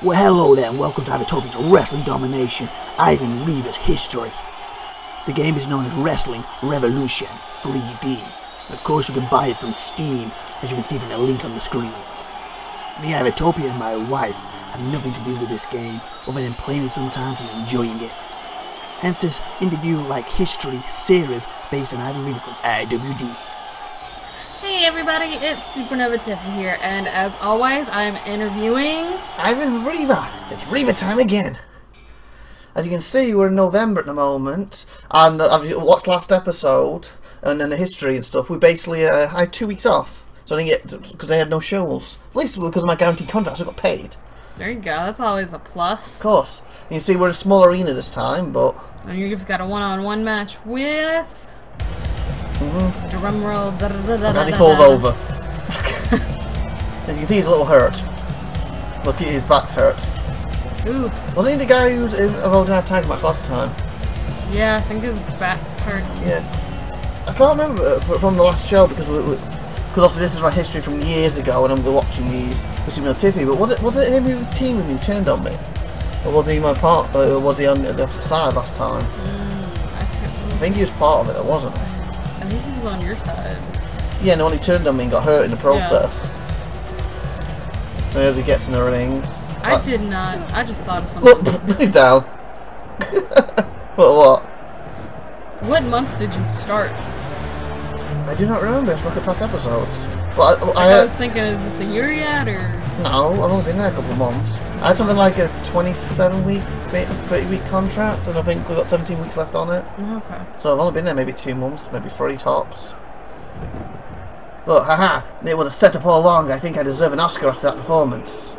Well, hello there, and welcome to IVATOPIA'S Wrestling Domination, Ivan Reavers History. The game is known as Wrestling Revolution 3D. And of course, you can buy it from Steam, as you can see from the link on the screen. Me, IVATOPIA, and my wife have nothing to do with this game, other than playing it sometimes and enjoying it. Hence this interview-like history series based on Ivan Reavers from IWD. Hey everybody, it's SupernovaTiffy here, and as always, I'm interviewing Ivan Reaver. It's Reaver time again. As you can see, we're in November at the moment, and I've watched last episode and then the history and stuff. We basically had 2 weeks off, so I didn't get because they had no shows. At least because of my guaranteed contract, so I got paid. There you go. That's always a plus. Of course. And you see, we're in a small arena this time, but and you've got a one-on-one match with. Drum roll. And he falls over. As you can see, he's a little hurt. Look, his back's hurt. Ooh. Wasn't he the guy who was in a Road Hard tag match last time? Yeah, I think his back's hurt. Yeah. I can't remember from the last show because obviously this is my history from years ago, and I'm watching these with SupernovaTiffy. But was it him who teamed with me, who turned on me, or was he my part? Was he on the opposite side last time? I can't remember. I think he was part of it, wasn't he? I think he was on your side. Yeah, no, he turned on me and got hurt in the process. Yeah. So as he gets in the ring. I did not. I just thought of something. Look, he's down. What? What month did you start? I do not remember. Let's look at past episodes. But I was thinking, is this a year yet, or? No, I've only been there a couple of months. I had something like a 27-week, 30-week contract, and I think we've got 17 weeks left on it. Okay. So I've only been there maybe 2 months, maybe 3 tops. Look, haha, it was a setup all along. I think I deserve an Oscar after that performance.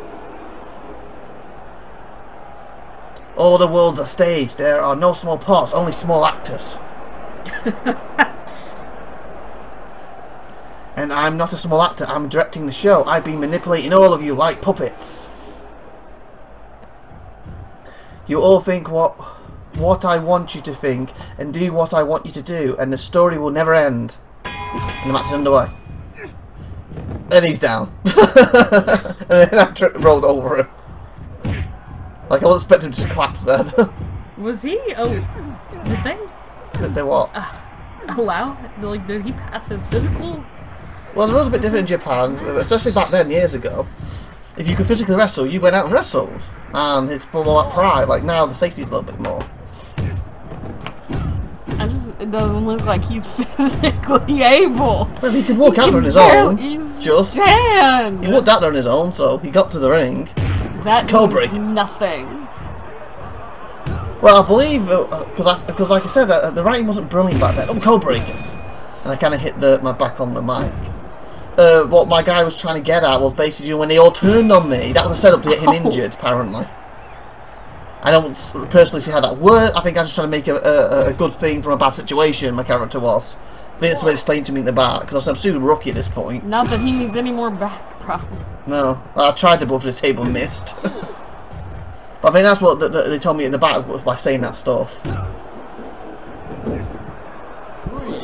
All the world's a stage. There are no small parts, only small actors. And I'm not a small actor, I'm directing the show. I've been manipulating all of you like puppets. You all think what I want you to think, and do what I want you to do, and the story will never end. And the match is underway. And he's down. And then I rolled over him. Like, I wasn't expecting him to collapse then. Was he? Oh, did they? Did they what? Allow? Like, did he pass his physical? Well, the rules are a bit different in Japan, especially back then, years ago. If you could physically wrestle, you went out and wrestled. And it's more like pride. Like, now the safety's a little bit more. It doesn't look like he's physically able. Well, he could walk out there on his own. He walked out there on his own, so he got to the ring. That means nothing. Well, I believe, because like I said, the writing wasn't brilliant back then. Oh, code breaking. And I kind of hit my back on the mic. What my guy was trying to get at was basically when they all turned on me, that was a setup to get him injured, apparently. I don't personally see how that worked. I think I was just trying to make a good thing from a bad situation, my character was. I think that's the way it explained to me in the back, because I'm super rookie at this point. Not that he needs any more back problems. No, I tried to blow through the table and missed. But I think that's what they told me in the back by saying that stuff.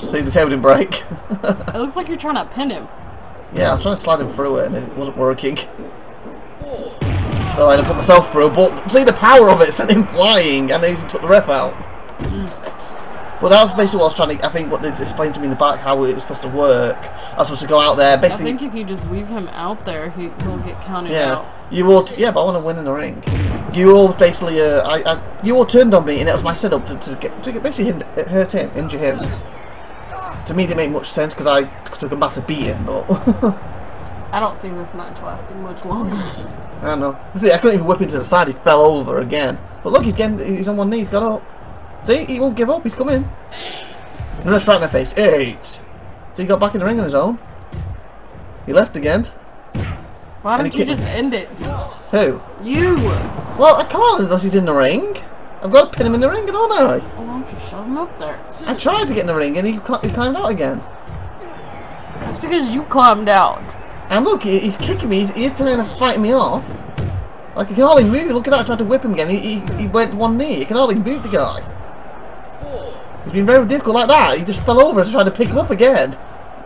See, the table didn't break. It looks like you're trying to pin him. Yeah, I was trying to slide him through it and it wasn't working. So I had to put myself through, but see the power of it sent him flying and then he took the ref out. But that was basically what I was trying to, I think what they explained to me in the back, how it was supposed to work. I was supposed to go out there, basically. I think if you just leave him out there, he'll get counted out. You all, yeah, but I want to win in the ring. You all basically, you all turned on me and it was my setup to basically hurt him, injure him. To me, it didn't make much sense because I took a massive beating, but I don't see this match lasting much longer. I don't know. See, I couldn't even whip him to the side. He fell over again. But look, he's on one knee. He's got up. See, he won't give up. He's coming. I'm gonna strike my face. 8. So he got back in the ring on his own. He left again. Why don't you just end it? Who? You. Well, I can't unless he's in the ring. I've got to pin him in the ring, don't I? Why don't you shove him up there? I tried to get in the ring and he climbed out again. That's because you climbed out. And look, he's kicking me. He's trying to fight me off. Like, he can hardly move. Look at that. I tried to whip him again. He went one knee. He can hardly move, the guy. It's been very difficult like that. He just fell over as I tried to pick him up again.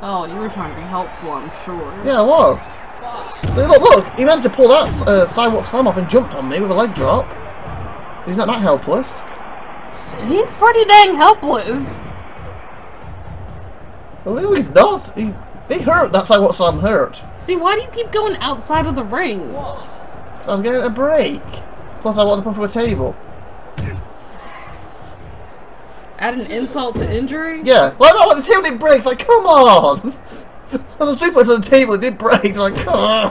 Oh, you were trying to be helpful, I'm sure. Yeah, I was. So look, he managed to pull that sidewalk slam off and jumped on me with a leg drop. He's not that helpless. He's pretty dang helpless. Well, no, he's not. They hurt. That sidewalk slam hurt. See, why do you keep going outside of the ring? Because I was getting a break. Plus, I wanted to put through a table. Add an insult to injury? Yeah. Well, no, the table did break. It's like, come on. There's a suplex on the table. It did break. It's like, come on.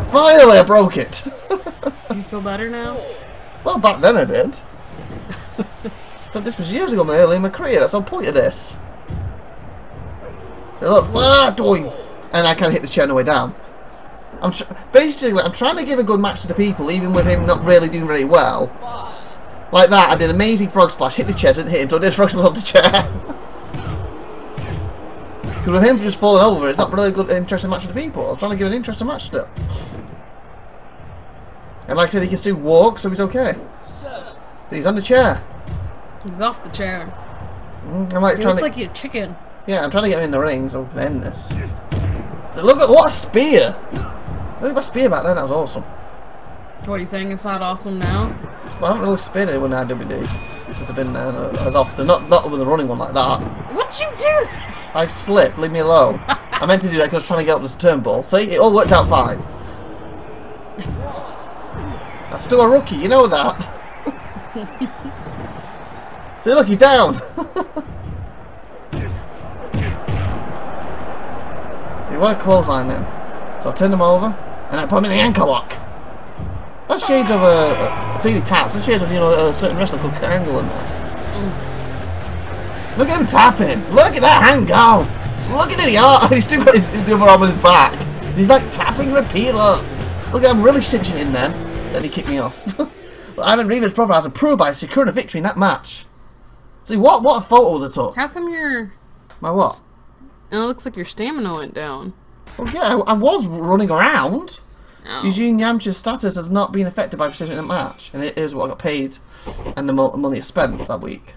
Finally, I broke it. Do you feel better now? Well, back then I did. So this was years ago, early in my career. That's the whole point of this. So look, doing, and I kind of hit the chair on the way down. Basically, I'm trying to give a good match to the people, even with him not really doing very well. Like that, I did an amazing frog splash, hit the chair, didn't hit him, so I did a frog splash off the chair. Because with him just falling over, it's not really a good, interesting match to the people. I'm trying to give an interesting match still. And like I said, he can still walk, so he's okay. He's on the chair. He's off the chair. I might he looks like a chicken. Yeah, I'm trying to get him in the ring so we can end this. So look at what a spear! Look at my spear back then, that was awesome. What are you saying? It's not awesome now? Well, I haven't really speared anyone in IWD since I've been there as often. Not with a running one like that. What'd you do? I slipped, leave me alone. I meant to do that because I was trying to get up this turnbuckle. See, it all worked out fine. I'm still a rookie, you know that. See, look, he's down. So you want to clothesline him. So I turned him over, and I put him in the ankle lock. That's shades of a CD taps. That's shades of, you know, a certain wrestler called Kurt Angle in there. Look at him tapping. Look at that hand go. Look at it. He's still got the other arm on his back. He's like tapping repeat. Look at him really stitching in then. Then he kicked me off. Ivan Reavers' brother has improved by securing a victory in that match. See, what a photo they took. How come your... My what? It looks like your stamina went down. Well, yeah, I was running around. Oh. Eugene Yamcha's status has not been affected by precision in the match, and it is what I got paid and the money I spent that week.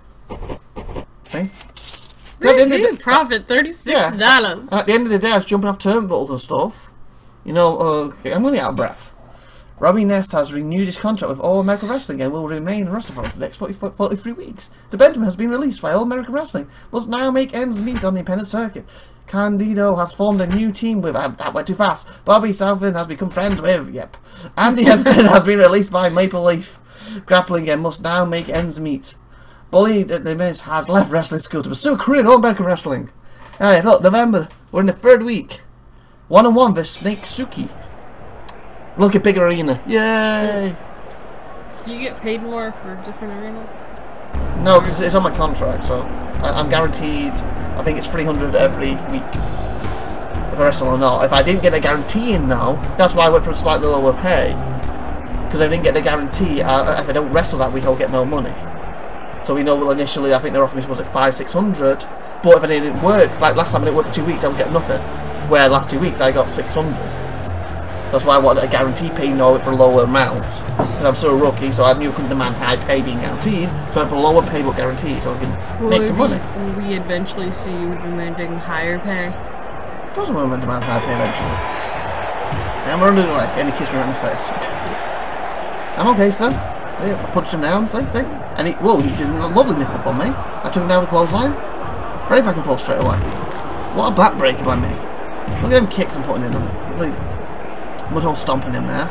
Okay? You did profit $36. Yeah, at the end of the day, I was jumping off turnbuckles and stuff. You know, okay, I'm running out of breath. Robbie Nest has renewed his contract with All American Wrestling and will remain in roster for the next 43 weeks. The Benjamin has been released by All American Wrestling, must now make ends meet on the independent circuit. Candido has formed a new team with, that went too fast. Bobby Southland has become friends with, yep. Andy Heston has been released by Maple Leaf Grappling and must now make ends meet. Bully the Miz has left wrestling school to pursue a career in All American Wrestling. Hey, look, November, we're in the 3rd week. 1-on-1 versus Snake Suki. Look at big arena. Yay! Do you get paid more for different arenas? No, because it's on my contract, so I'm guaranteed, I think it's 300 every week. If I wrestle or not. If I didn't get a guarantee in now, that's why I went for a slightly lower pay. Because I didn't get the guarantee, if I don't wrestle that week, I'll get no money. So we know, well, initially, I think they're offering me, was it 500-600? But if I didn't work, like last time I didn't work for 2 weeks, I would get nothing. Where last 2 weeks, I got 600. That's why I wanted a guarantee pay, you know, for a lower amount. Because I'm still a rookie, so I knew I couldn't demand high pay being guaranteed. So I went for a lower pay but guaranteed, so I can make some money. Will we eventually see you demanding higher pay? Of course I'm going to demand higher pay eventually. I'm going to do it right, and he kissed me right in the face. I'm okay, sir. See, I punched him down, see? And he, whoa, he did a lovely nip up on me. I took him down with a clothesline. Right back and forth straight away. What a backbreaker by me. Look at them kicks I'm putting in them. Really Mudhole stomping him there.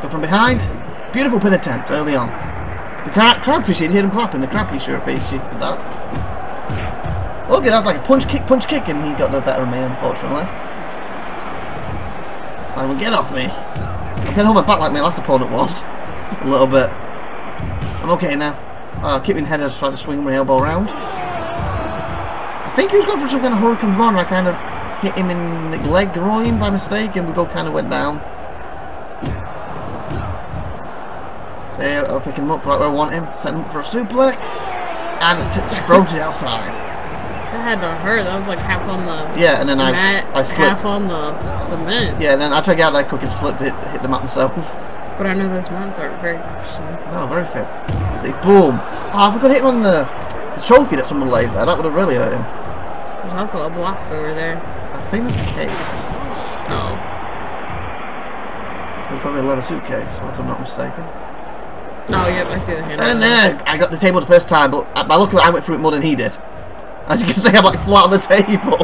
Go from behind. Beautiful pin attempt early on. The crowd appreciated him clapping. The crowd pretty sure appreciated that. Okay, that was like a punch kick, and he got no better of me, unfortunately. I will get off me. I'm getting hold my back like my last opponent was. A little bit. I'm okay now. Keep me in head as I try to swing my elbow around. I think he was going for some kind of hurricane run. I kind of hit him in the leg groin by mistake, and we both kind of went down. So I'll pick him up right where I want him, set him up for a suplex, and it's thrown it outside. That had to hurt. That was like half on the and then mat, I slipped. half on the cement. Yeah, and then I tried to get out that quick and slipped it, hit the mat myself. But I know those mats aren't very cushioned. No, very fit. See, boom. Oh, if I could hit him on the trophy that someone laid there, that would have really hurt him. There's also a block over there. I think that's the case. Oh. So it's probably a leather suitcase, unless I'm not mistaken. Oh, yep, I see the hand. And there, I got the table the first time, but by luck of it, I went through it more than he did. As you can see, I'm like flat on the table.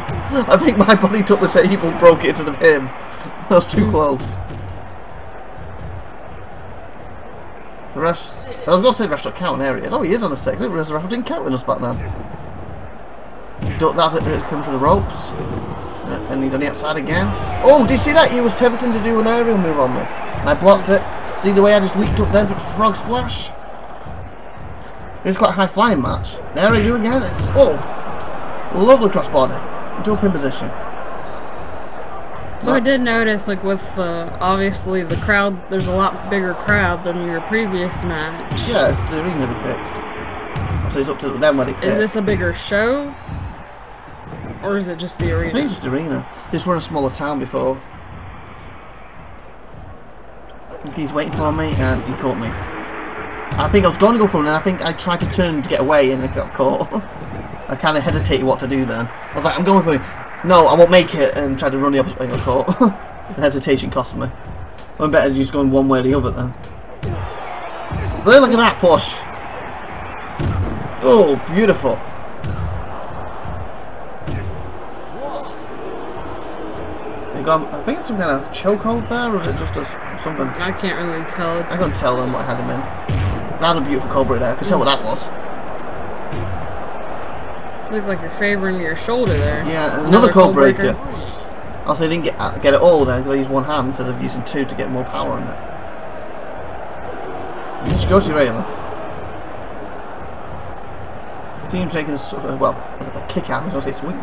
I think my body took the table and broke it into him. That was too close. The rest, I was going to say the rest of count area. Oh, he is on the 6. I didn't realise the ref didn't count with us back then. That's it, coming through the ropes. And he's on the outside again. Oh, did you see that? He was tempting to do an aerial move on me. And I blocked it. See the way I just leaped up then for a frog splash? This is quite a high flying match. There I do again. It's lovely crossbody into a pin position. So I did notice, like, with obviously the crowd, there's a lot bigger crowd than your previous match. Yeah, it's the arena they picked. So it's up to them when they pick. Is this a bigger show? Or is it just the arena? I think it's just arena. This were in a smaller town before. He's waiting for me and he caught me. I think I was going to go for him and I think I tried to turn to get away and I got caught. I kind of hesitated what to do then. I was like, I'm going for him. No, I won't make it, and tried to run the opposite way and got caught. The hesitation cost me. I'm better just going one way or the other then. Look at that push. Oh, beautiful. I think it's some kind of chokehold there, or is it just something? I can't really tell. I couldn't tell them what I had him in. That was a beautiful cobra there. I could tell what that was. Looked like you're favoring your shoulder there. Yeah, another code breaker. Also, I didn't get it all there because I used one hand instead of using two to get more power in it. Just go to railing. Team taking a kick out. I was going to say swing.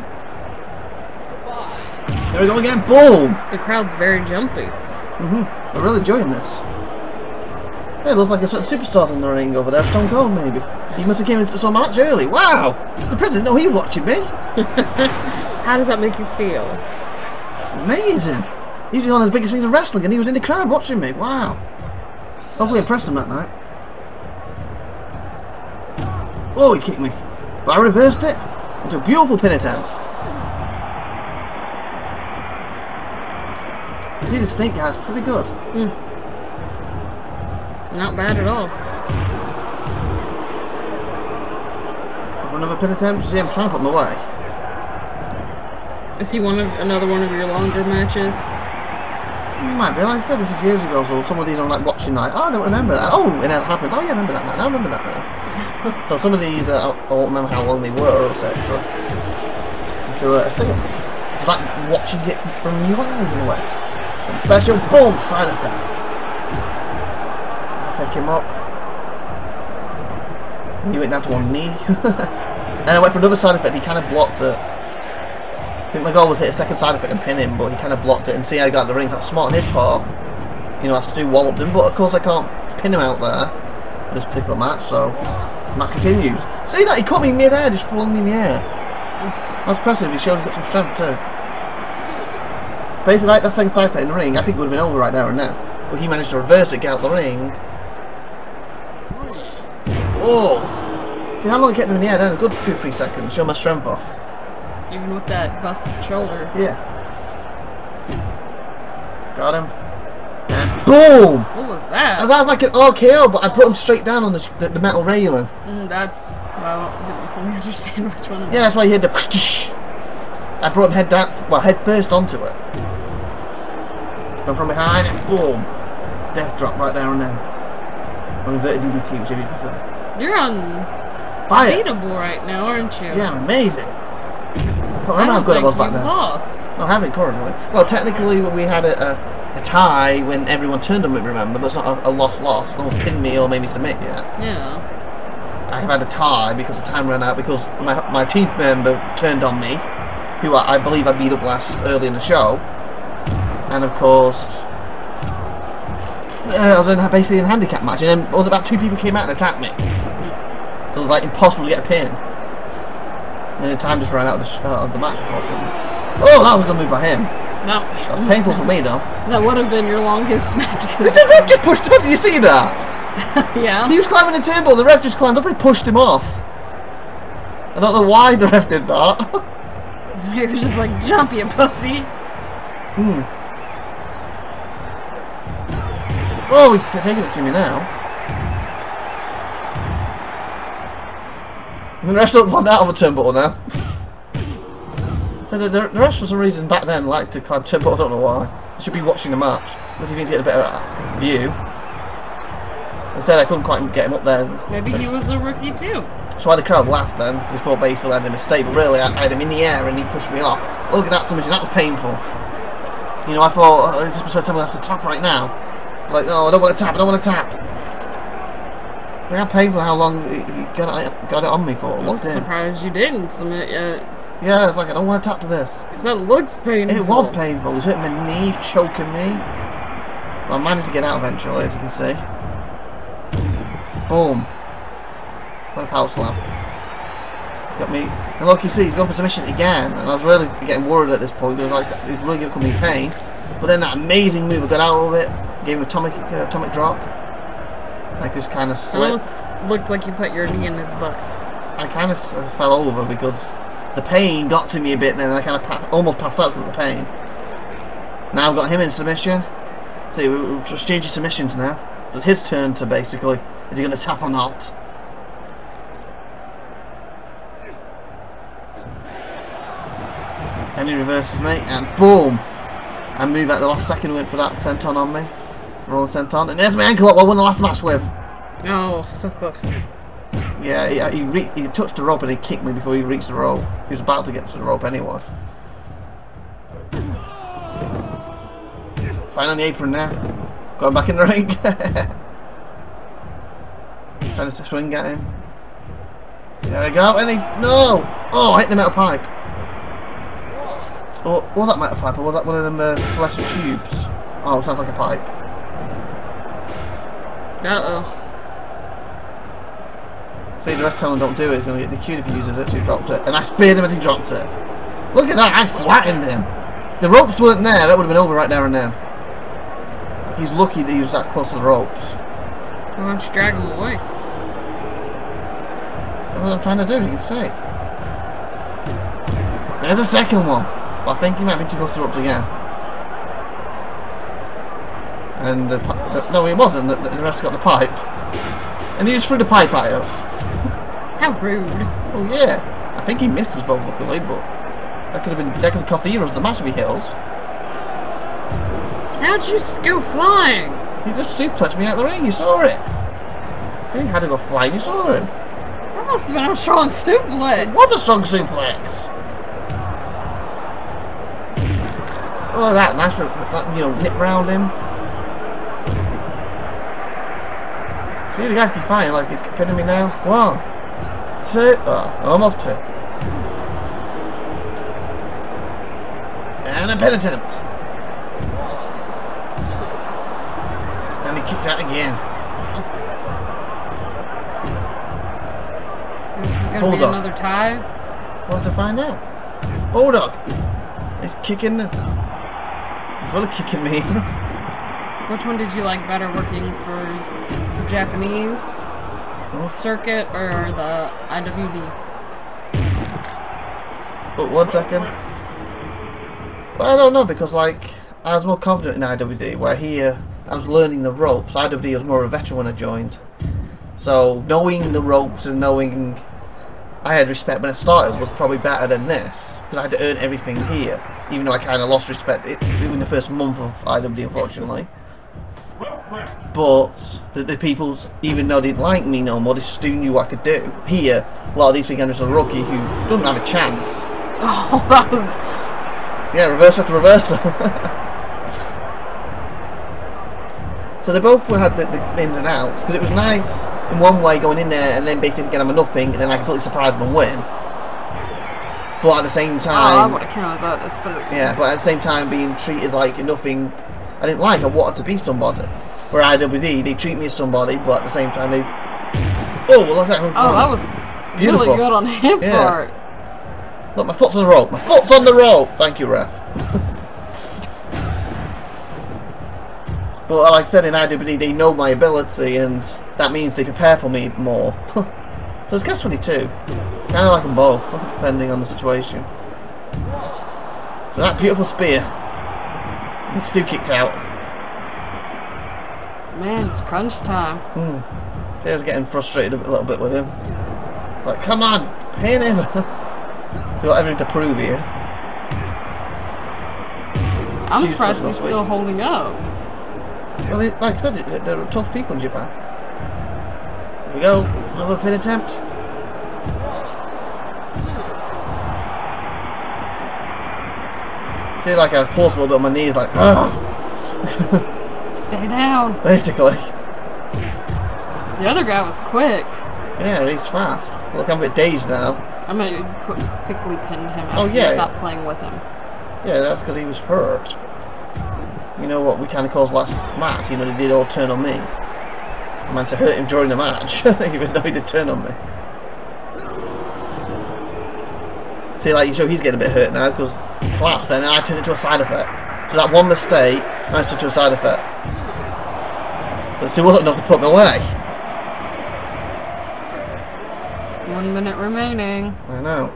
There we go again. Boom! The crowd's very jumpy. I'm really enjoying this. Hey, it looks like a certain superstars in the ring over there. Stone Cold, maybe. He must have came into some match early. Wow! The president, no, he was watching me. How does that make you feel? Amazing. He's one of the biggest things in wrestling, and he was in the crowd watching me. Wow. Hopefully impressed him that night. Oh, he kicked me. But I reversed it into a beautiful pin attempt. You see, the snake guy's pretty good. Not bad at all. For another pin attempt? You see, I'm trying to put him away. Is he another one of your longer matches? He might be. Like I said, this is years ago, so some of these I'm like watching like, oh, I don't remember that. Oh, and that happened. Oh, yeah, I remember that now. I remember that now. So some of these, I won't remember how long they were, etc. To see them. It's like watching it from your eyes in a way. And special boom side effect. I pick him up. And he went down to one knee. And I went for another side effect. He kind of blocked it. I think my goal was to hit a second side effect and pin him, but he kind of blocked it. And see how he got the ring. That's smart on his part. You know, I still walloped him, but of course I can't pin him out there in this particular match. So the match continues. See that? He caught me mid-air, just flung me in the air. That's impressive. He shows he's got some strength too. Basically, like that second side effect in the ring, I think it would have been over right there and now. But he managed to reverse it, get out the ring. Oh! See how long it kept him in the air then? A good 2-3 seconds. Show my strength off. Even with that busted shoulder. Yeah. Got him. And boom! What was that? That was like an RKO, but I put him straight down on the metal railing. That's... Well, I didn't fully understand which one it was. Yeah, that's why he had the... I brought him head down... Well, head first onto it. Come from behind and boom! Death drop right there and then. Or inverted DDT, whichever you prefer. You're unbeatable right now, aren't you? Yeah, I'm amazing. I can't remember how good I was back then. Lost. No, I haven't currently. Well, technically, we had a tie when everyone turned on me, remember, but it's not a loss. No one's pinned me or made me submit yet. Yeah. I have had a tie because the time ran out because my team member turned on me, who I believe I beat up early in the show. And of course, I was basically in a handicap match, and then it was about 2 people came out and attacked me. So it was like impossible to get a pin. And the time just ran out of the match, unfortunately. Oh, that was a good move by him. That was painful for me, though. That would have been your longest match. The ref just pushed him up. Did you see that? Yeah. He was climbing the table. The ref just climbed up and pushed him off. I don't know why the ref did that. He was just like, jump, you pussy. Oh, he's taking it to me now. And the rest don't want that on the turnbuckle now. So the rest, for some reason, back then liked to climb turnbuckles. I don't know why. They should be watching the match. Unless he thinks he get a better view. Instead, I couldn't quite get him up there. Maybe he was a rookie too. That's why the crowd laughed then, because they thought basically I had a mistake. But really, I had him in the air and he pushed me off. Look at that submission. That was painful. You know, I thought, oh, this is the time I have to tap right now. I was like, no, I don't want to tap. I don't want to tap. It's how painful how long he got it on me for. I'm surprised you didn't submit yet. Yeah, I was like, I don't want to tap to this. Because that looks painful. It was painful. He was hitting my knee, choking me. Well, I managed to get out eventually, as you can see. Boom. What a power slam. He's got me. And look, you see, he's going for submission again. And I was really getting worried at this point. Because like, he was really going to come me pain. But then that amazing move, I got out of it. Gave him an atomic drop. I just kind of slipped. It almost looked like you put your knee in his butt. I kind of fell over because the pain got to me a bit, then I kind of almost passed out because of the pain. Now I've got him in submission. See, we're just changing submissions now. It's his turn to basically, is he going to tap or not? And he reverses me, and boom! I move at the last second, went for that senton on me. Rolling senton, and there's my ankle up I won the last match with. Oh, so close. Yeah, he touched the rope and he kicked me before he reached the rope. He was about to get to the rope anyway. Fine on the apron now. Going back in the ring. Trying to swing at him. There we go, and he... No! Oh, I hit the metal pipe. Oh, was that metal pipe or was that one of them flesh tubes? Oh, it sounds like a pipe. Uh-oh. See, the rest tell him don't do it, he's going to get DQ'd if he uses it, so he dropped it. And I speared him as he dropped it. Look at that, I flattened him. The ropes weren't there, that would have been over right there and then. Like, he's lucky that he was that close to the ropes. Why don't you drag him away? That's what I'm trying to do, as you can see. There's a second one. But I think he might have been too close to the ropes again. And no, he wasn't. The rest got the pipe. And he just threw the pipe at us. How rude. Oh yeah. I think he missed us both luckily, but that could have cost either of us the match if he hit us. How'd you go flying? He just suplexed me out of the ring, you saw it. He had to go flying, you saw him. That must have been a strong suplex. It was a strong suplex. Oh, that nice, you know, nip round him. See, the guys keep fighting like he's pinning me now. 1, 2, almost 2. And a pin attempt. And he kicks out again. This is going to be another tie? We'll have to find out. Bulldog. He's kicking. He's really kicking me. Which one did you like better, working for the Japanese circuit or the IWD? Oh, 1 second. Well, I don't know, because like I was more confident in IWD, where here I was learning the ropes. IWD was more of a veteran when I joined. So knowing the ropes and knowing I had respect when I started was probably better than this, because I had to earn everything here, even though I kind of lost respect in the first month of IWD, unfortunately. But the people, even though they didn't like me no more, they still knew what I could do. Here, a lot of these think I'm just a rookie who doesn't have a chance. Oh, that was... Yeah, reverse after reversal. So they both had the ins and outs, because it was nice in one way going in there and then basically get them a nothing, and then I completely surprise them and win. But at the same time... Oh, I would have counted that as 3. Yeah, but at the same time being treated like nothing I didn't like. I wanted to be somebody. Where IWD, they treat me as somebody, but at the same time they... Oh, well, that's that. Oh, that was beautiful. Really good on his part. Look, my foot's on the rope. My foot's on the rope! Thank you, ref. But like I said, in IWD, they know my ability, and that means they prepare for me more. So it's catch 22. Kind of like them both, depending on the situation. So that beautiful spear. And Stu kicks out. Man, it's crunch time. Taylor's getting frustrated a little bit with him. It's like, come on, pin him. He's got everything to prove here. I'm surprised he's still holding up. Well, like I said, there are tough people in Japan. Here we go. Another pin attempt. See, like I pulse a little bit on my knees, like, Stay down. basically. The other guy was quick. Yeah, he's fast. Look, I'm a bit dazed now. I mean, you quickly pinned him after Oh, yeah. you stopped playing with him. Yeah, that's because he was hurt. You know what we kind of caused last match, even though he did all turn on me. I managed to hurt him during the match, even though he did turn on me. See, like, so he's getting a bit hurt now because he collapsed then and I turned it to a side effect. So that one mistake managed to turn to a side effect. But it still wasn't enough to put me away. 1 minute remaining. I know.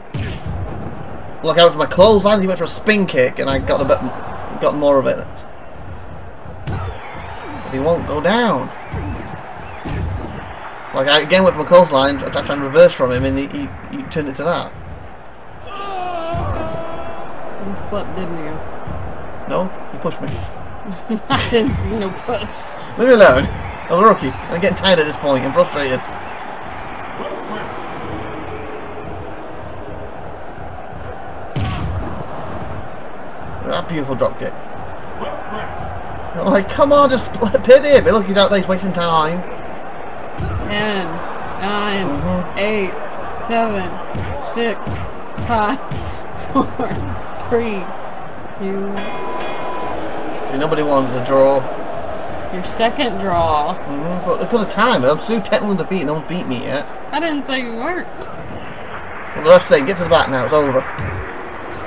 Look out for my clotheslines, he went for a spin kick and I got more of it. But he won't go down. Like I again went for my clothesline, I tried to reverse from him and he turned it to that. You slept, didn't you? No, he pushed me. I didn't see no push. Leave me alone. I'm a rookie. I'm getting tired at this point. I'm frustrated. That beautiful drop kick. I'm like, come on, just pin him. Look, he's out there, he's wasting time. 10, 9, 8, 7, 6, 5, 4, 3, 2. See, nobody wanted to draw. Your second draw. But because of time, I'm still technically undefeated. No one's beat me yet. I didn't say you weren't. Well, the ref say, get to the back now. It's over.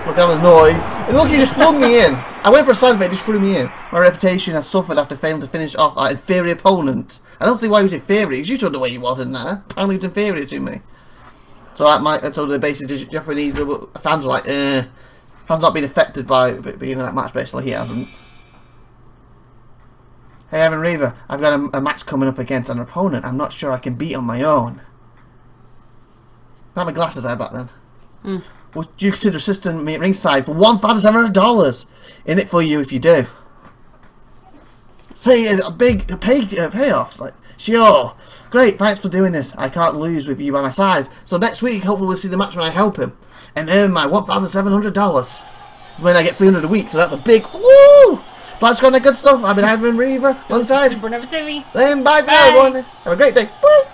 Look, I'm annoyed. And look, he just flung me in. I went for a side effect, he just threw me in. My reputation has suffered after failing to finish off our inferior opponent. I don't see why he was inferior, because you showed the way he was in there. Apparently he was inferior to me. So the basically Japanese fans were like, has not been affected by being in that match, basically. He hasn't. Hey, Evan Reaver, I've got a match coming up against an opponent I'm not sure I can beat on my own. I had my glasses there back then. Would you consider assisting me at ringside for $1,700? In it for you if you do. Say a big payoff. Like, sure. Great, thanks for doing this. I can't lose with you by my side. So next week, hopefully we'll see the match when I help him. And earn my $1,700. When I get 300 a week, so that's a big woo! Let's go on that good stuff. I've been Ivan Reaver. Alongside SupernovaTiffy. saying bye to everyone. Have a great day. Bye.